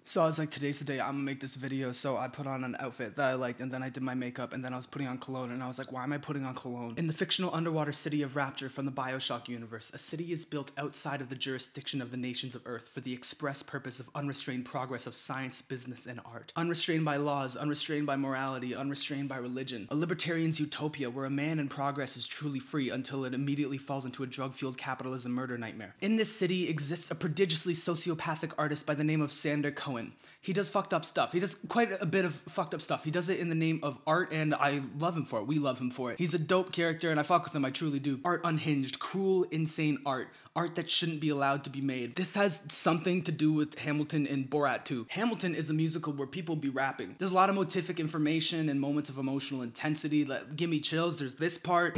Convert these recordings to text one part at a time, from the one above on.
So I was like, today's the day, I'm gonna make this video. So I put on an outfit that I liked, and then I did my makeup, and then I was putting on cologne, and I was like, why am I putting on cologne? In the fictional underwater city of Rapture from the BioShock universe, a city is built outside of the jurisdiction of the nations of Earth for the express purpose of unrestrained progress of science, business, and art. Unrestrained by laws, unrestrained by morality, unrestrained by religion. A libertarian's utopia where a man in progress is truly free until it immediately falls into a drug-fueled capitalism murder nightmare. In this city exists a prodigiously sociopathic artist by the name of Sander Cohen. He does fucked up stuff. He does quite a bit of fucked up stuff. He does it in the name of art, and I love him for it. We love him for it. He's a dope character, and I fuck with him. I truly do. Art unhinged, cruel, insane art. Art that shouldn't be allowed to be made. This has something to do with Hamilton and Borat too. Hamilton is a musical where people be rapping. There's a lot of motific information and moments of emotional intensity that give me chills. There's this part.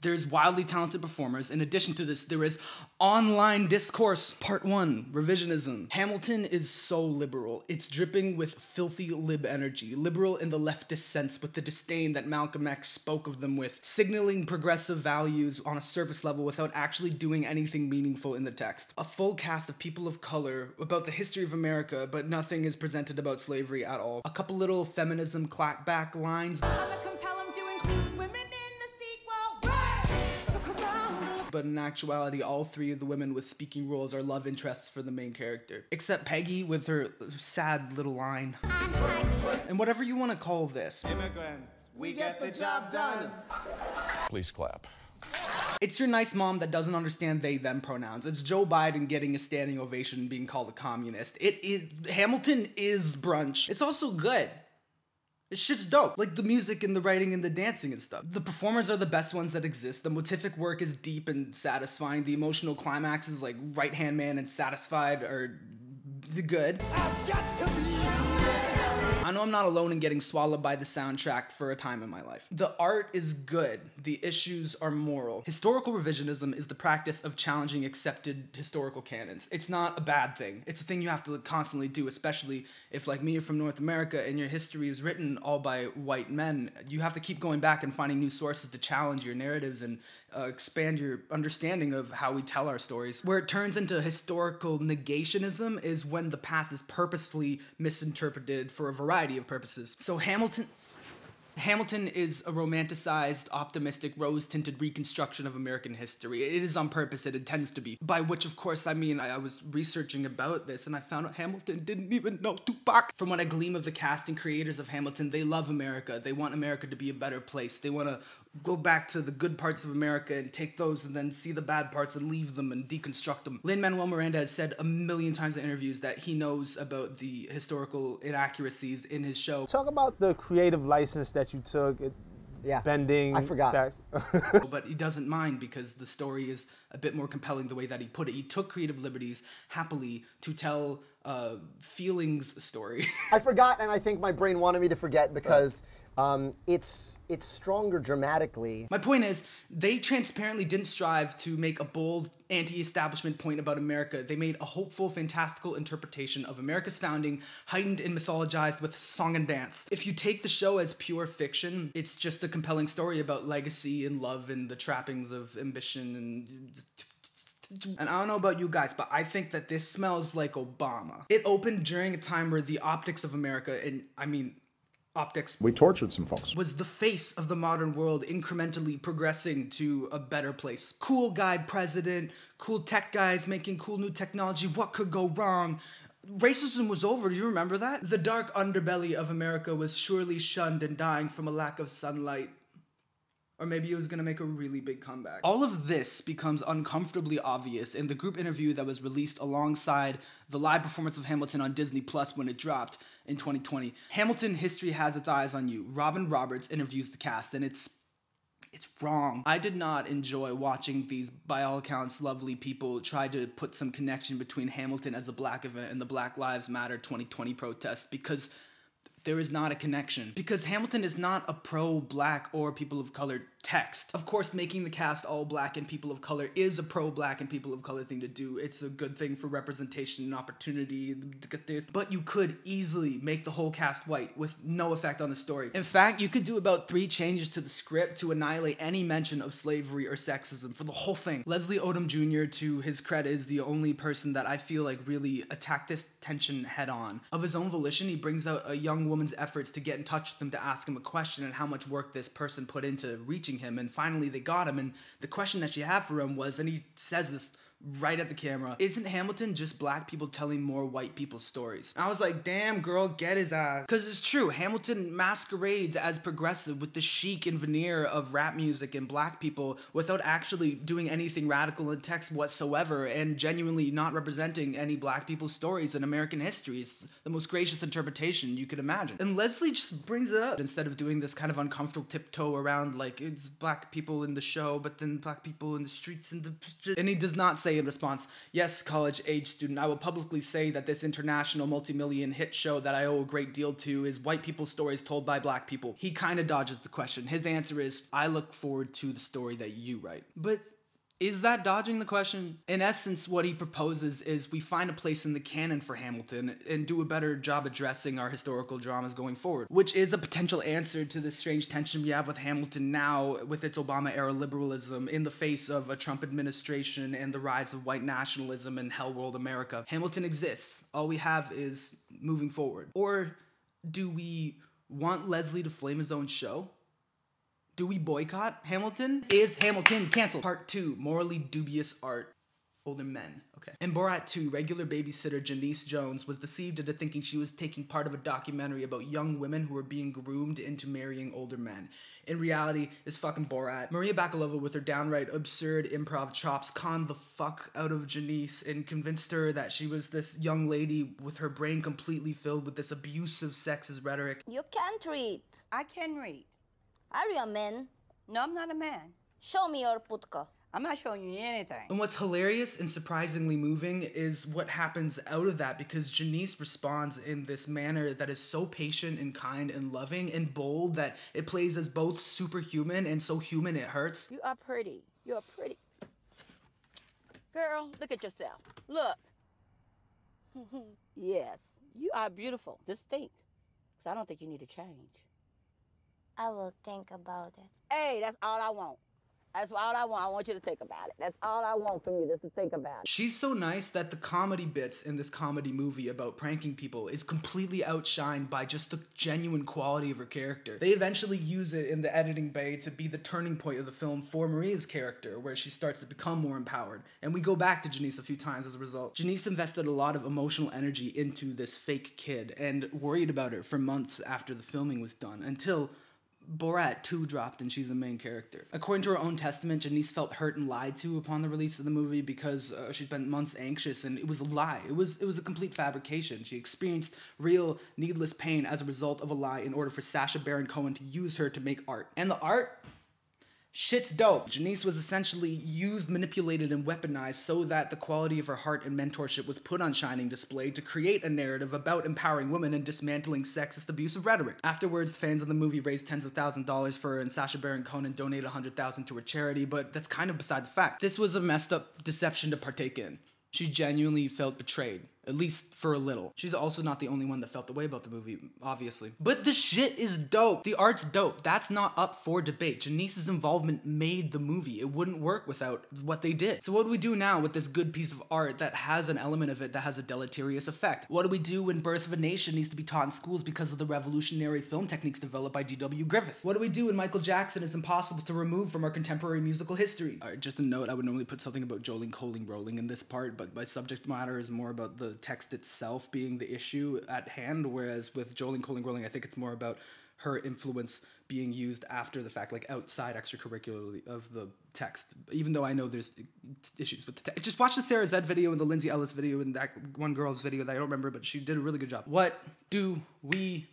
There's wildly talented performers. In addition to this, there is online discourse. Part 1, revisionism. Hamilton is so liberal. It's dripping with filthy lib energy. Liberal in the leftist sense with the disdain that Malcolm X spoke of them with. Signaling progressive values on a surface level without actually doing anything meaningful in the text. A full cast of people of color about the history of America, but nothing is presented about slavery at all. A couple little feminism clapback lines. But in actuality, all three of the women with speaking roles are love interests for the main character. Except Peggy with her sad little line. And whatever you want to call this. Immigrants, we get the job done. Please clap. It's your nice mom that doesn't understand they, them pronouns. It's Joe Biden getting a standing ovation and being called a communist. Hamilton is brunch. It's also good. This shit's dope. Like the music and the writing and the dancing and stuff. The performers are the best ones that exist. The motific work is deep and satisfying. The emotional climaxes like Right Hand Man and Satisfied are the good. I've got to be. I know I'm not alone in getting swallowed by the soundtrack for a time in my life. The art is good. The issues are moral. Historical revisionism is the practice of challenging accepted historical canons. It's not a bad thing. It's a thing you have to constantly do, especially if, like me, you're from North America and your history is written all by white men. You have to keep going back and finding new sources to challenge your narratives and expand your understanding of how we tell our stories. Where it turns into historical negationism is when the past is purposefully misinterpreted for a variety of purposes. So Hamilton is a romanticized, optimistic, rose-tinted reconstruction of American history. It is on purpose, it intends to be. By which, of course, I mean, I was researching about this and I found out Hamilton didn't even know Tupac. From what I glean of the cast and creators of Hamilton, they love America. They want America to be a better place. They want to go back to the good parts of America and take those and then see the bad parts and leave them and deconstruct them. Lin-Manuel Miranda has said a million times in interviews that he knows about the historical inaccuracies in his show. Talk about the creative license that you took, bending. I forgot. Facts. But he doesn't mind because the story is a bit more compelling the way that he put it. He took creative liberties happily to tell feelings story. I forgot, and I think my brain wanted me to forget because it's stronger dramatically. My point is, they transparently didn't strive to make a bold anti-establishment point about America. They made a hopeful, fantastical interpretation of America's founding, heightened and mythologized with song and dance. If you take the show as pure fiction, it's just a compelling story about legacy and love and the trappings of ambition and I don't know about you guys, but I think that this smells like Obama. It opened during a time where the optics of America, and I mean optics, We tortured some folks. was the face of the modern world, incrementally progressing to a better place. Cool guy president, cool tech guys making cool new technology. What could go wrong? Racism was over, do you remember that? The dark underbelly of America was surely shunned and dying from a lack of sunlight. Or maybe it was gonna make a really big comeback. All of this becomes uncomfortably obvious in the group interview that was released alongside the live performance of Hamilton on Disney Plus when it dropped in 2020. Hamilton History Has Its Eyes on You. Robin Roberts interviews the cast, and it's wrong. I did not enjoy watching these, by all accounts, lovely people try to put some connection between Hamilton as a black event and the Black Lives Matter 2020 protest, because there is not a connection. Because Hamilton is not a pro-black or people of color text. Of course, making the cast all black and people of color is a pro-black and people of color thing to do. It's a good thing for representation and opportunity to get this. But you could easily make the whole cast white with no effect on the story. In fact, you could do about 3 changes to the script to annihilate any mention of slavery or sexism for the whole thing. Leslie Odom Jr., to his credit, is the only person that I feel like really attacked this tension head on. Of his own volition, he brings out a young woman's efforts to get in touch with him to ask him a question and how much work this person put into reaching him, and finally they got him, and the question that she had for him was, and he says this right at the camera, isn't Hamilton just black people telling more white people's stories? I was like, damn girl, get his ass. Because it's true, Hamilton masquerades as progressive with the chic and veneer of rap music and black people without actually doing anything radical in text whatsoever and genuinely not representing any black people's stories in American history. It's the most gracious interpretation you could imagine. And Leslie just brings it up instead of doing this kind of uncomfortable tiptoe around like it's black people in the show but then black people in the streets and he does not say in response, yes, college-age student, I will publicly say that this international multi-million hit show that I owe a great deal to is white people's stories told by black people. He kind of dodges the question. His answer is, I look forward to the story that you write. But is that dodging the question? In essence, what he proposes is we find a place in the canon for Hamilton and do a better job addressing our historical dramas going forward, which is a potential answer to the strange tension we have with Hamilton now with its Obama-era liberalism in the face of a Trump administration and the rise of white nationalism in Hell World America. Hamilton exists. All we have is moving forward. Or do we want Leslie to flame his own show? Do we boycott Hamilton? Is Hamilton canceled? Part 2, morally dubious art. Older men, okay. In Borat 2, regular babysitter Janice Jones was deceived into thinking she was taking part of a documentary about young women who were being groomed into marrying older men. In reality, it's fucking Borat. Maria Bakalova, with her downright absurd improv chops, conned the fuck out of Janice and convinced her that she was this young lady with her brain completely filled with this abusive sexist rhetoric. You can't read. I can read. Are you a man? No, I'm not a man. Show me your putka. I'm not showing you anything. And what's hilarious and surprisingly moving is what happens out of that, because Janice responds in this manner that is so patient and kind and loving and bold that it plays as both superhuman and so human it hurts. You are pretty. You're pretty. Girl, look at yourself. Look. Yes, you are beautiful. Just think. Because I don't think you need to change. I will think about it. Hey, that's all I want. That's all I want. I want you to think about it. That's all I want from you, just to think about it. She's so nice that the comedy bits in this comedy movie about pranking people is completely outshined by just the genuine quality of her character. They eventually use it in the editing bay to be the turning point of the film for Maria's character, where she starts to become more empowered. And we go back to Janice a few times as a result. Janice invested a lot of emotional energy into this fake kid and worried about her for months after the filming was done, until Borat 2 dropped and she's the main character. According to her own testament, Janice felt hurt and lied to upon the release of the movie because she spent months anxious, and it was a lie. It was a complete fabrication. She experienced real, needless pain as a result of a lie in order for Sacha Baron Cohen to use her to make art. And the art? Shit's dope. Janice was essentially used, manipulated, and weaponized so that the quality of her heart and mentorship was put on shining display to create a narrative about empowering women and dismantling sexist abusive rhetoric. Afterwards, fans of the movie raised tens of thousands of dollars for her, and Sacha Baron Cohen donated $100,000 to her charity, but that's kind of beside the fact. This was a messed up deception to partake in. She genuinely felt betrayed, at least for a little. She's also not the only one that felt the way about the movie, obviously. But the shit is dope. The art's dope. That's not up for debate. Janice's involvement made the movie. It wouldn't work without what they did. So what do we do now with this good piece of art that has an element of it that has a deleterious effect? What do we do when Birth of a Nation needs to be taught in schools because of the revolutionary film techniques developed by D.W. Griffith? What do we do when Michael Jackson is impossible to remove from our contemporary musical history? All right, just a note, I would normally put something about Jolene Coling Rolling in this part, but my subject matter is more about the text itself being the issue at hand, whereas with Jolene Coling Rolling, I think it's more about her influence being used after the fact, like outside extracurricularly of the text, even though I know there's issues with the text. Just watch the Sarah Zed video and the Lindsay Ellis video and that one girl's video that I don't remember, but she did a really good job. What do we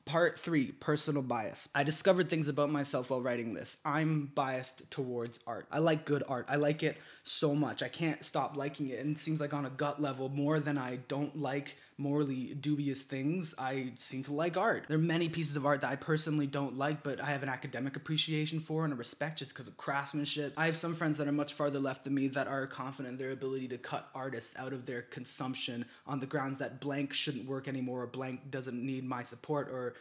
Part 3, personal bias. I discovered things about myself while writing this. I'm biased towards art. I like good art. I like it so much. I can't stop liking it, and it seems like on a gut level, more than I don't like morally dubious things, I seem to like art. There are many pieces of art that I personally don't like, but I have an academic appreciation for and a respect just because of craftsmanship. I have some friends that are much farther left than me that are confident in their ability to cut artists out of their consumption on the grounds that blank shouldn't work anymore, or blank doesn't need my support, or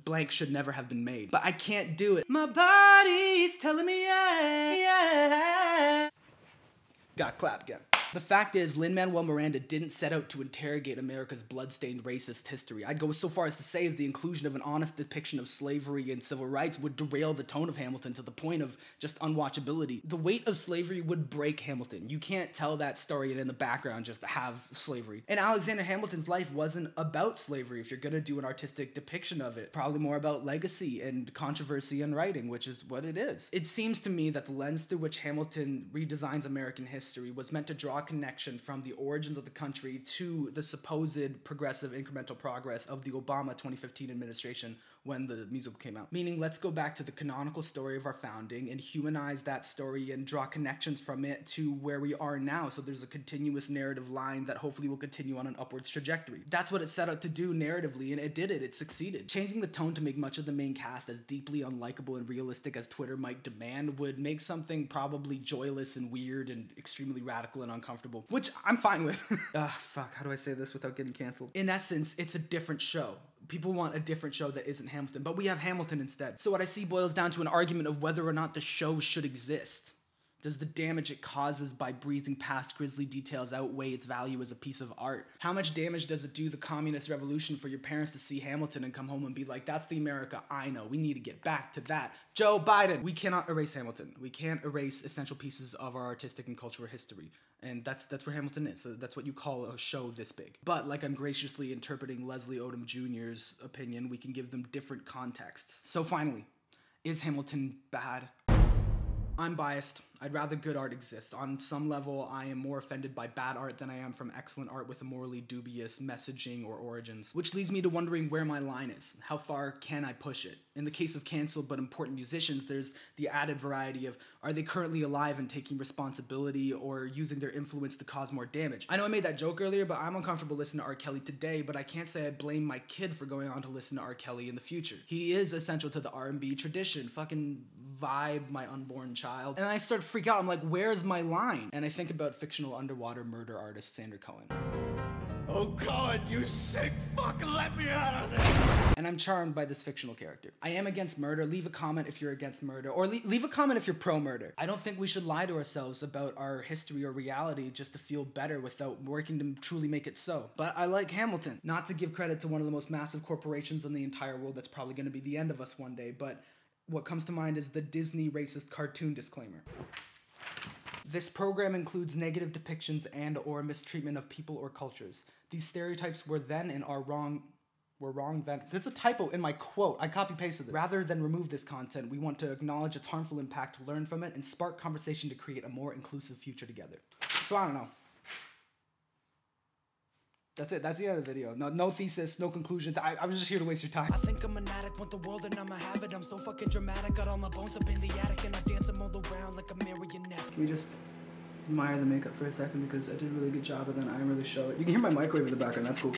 blank should never have been made. But I can't do it. My body's telling me yeah. Got clapped again. The fact is, Lin-Manuel Miranda didn't set out to interrogate America's bloodstained racist history. I'd go so far as to say the inclusion of an honest depiction of slavery and civil rights would derail the tone of Hamilton to the point of just unwatchability. The weight of slavery would break Hamilton. You can't tell that story and in the background just have slavery. And Alexander Hamilton's life wasn't about slavery if you're gonna do an artistic depiction of it. Probably more about legacy and controversy in writing, which is what it is. It seems to me that the lens through which Hamilton redesigns American history was meant to draw connection from the origins of the country to the supposed progressive incremental progress of the Obama 2015 administration when the musical came out. Meaning, let's go back to the canonical story of our founding and humanize that story and draw connections from it to where we are now, so there's a continuous narrative line that hopefully will continue on an upwards trajectory. That's what it set out to do narratively, and it did it. It succeeded. Changing the tone to make much of the main cast as deeply unlikable and realistic as Twitter might demand would make something probably joyless and weird and extremely radical and uncomfortable, which I'm fine with. Fuck, how do I say this without getting canceled? In essence, it's a different show. People want a different show that isn't Hamilton, but we have Hamilton instead. So what I see boils down to an argument of whether or not the show should exist. Does the damage it causes by breezing past grisly details outweigh its value as a piece of art? How much damage does it do the communist revolution for your parents to see Hamilton and come home and be like, that's the America I know, we need to get back to that. Joe Biden! We cannot erase Hamilton. We can't erase essential pieces of our artistic and cultural history. And that's where Hamilton is. So that's what you call a show this big. But like I'm graciously interpreting Leslie Odom Jr.'s opinion, we can give them different contexts. So finally, is Hamilton bad? I'm biased. I'd rather good art exist. On some level, I am more offended by bad art than I am from excellent art with a morally dubious messaging or origins. Which leads me to wondering where my line is. How far can I push it? In the case of canceled but important musicians, there's the added variety of, are they currently alive and taking responsibility or using their influence to cause more damage? I know I made that joke earlier, but I'm uncomfortable listening to R. Kelly today, but I can't say I blame my kid for going on to listen to R. Kelly in the future. He is essential to the R&B tradition. Fucking vibe, my unborn child. And I start to freak out. I'm like, where's my line? And I think about fictional underwater murder artist Sandra Cohen. Oh God, you sick fuck, let me out of there! And I'm charmed by this fictional character. I am against murder. Leave a comment if you're against murder, or leave a comment if you're pro-murder. I don't think we should lie to ourselves about our history or reality just to feel better without working to truly make it so. But I like Hamilton. Not to give credit to one of the most massive corporations in the entire world that's probably gonna be the end of us one day, but what comes to mind is the Disney racist cartoon disclaimer. This program includes negative depictions and or mistreatment of people or cultures. These stereotypes were then and are wrong then. There's a typo in my quote. I copy-pasted this. Rather than remove this content, we want to acknowledge its harmful impact, learn from it, and spark conversation to create a more inclusive future together. So I don't know. That's it. That's the end of the video. No thesis, no conclusion. I was just here to waste your time. I think I'm an addict, want the world and I'ma have it. I'm so fucking dramatic. Got all my bones up in the attic and I dance them all around like a marionette. Can we just admire the makeup for a second because I did a really good job and then I didn't really show it. You can hear my microwave in the background. That's cool.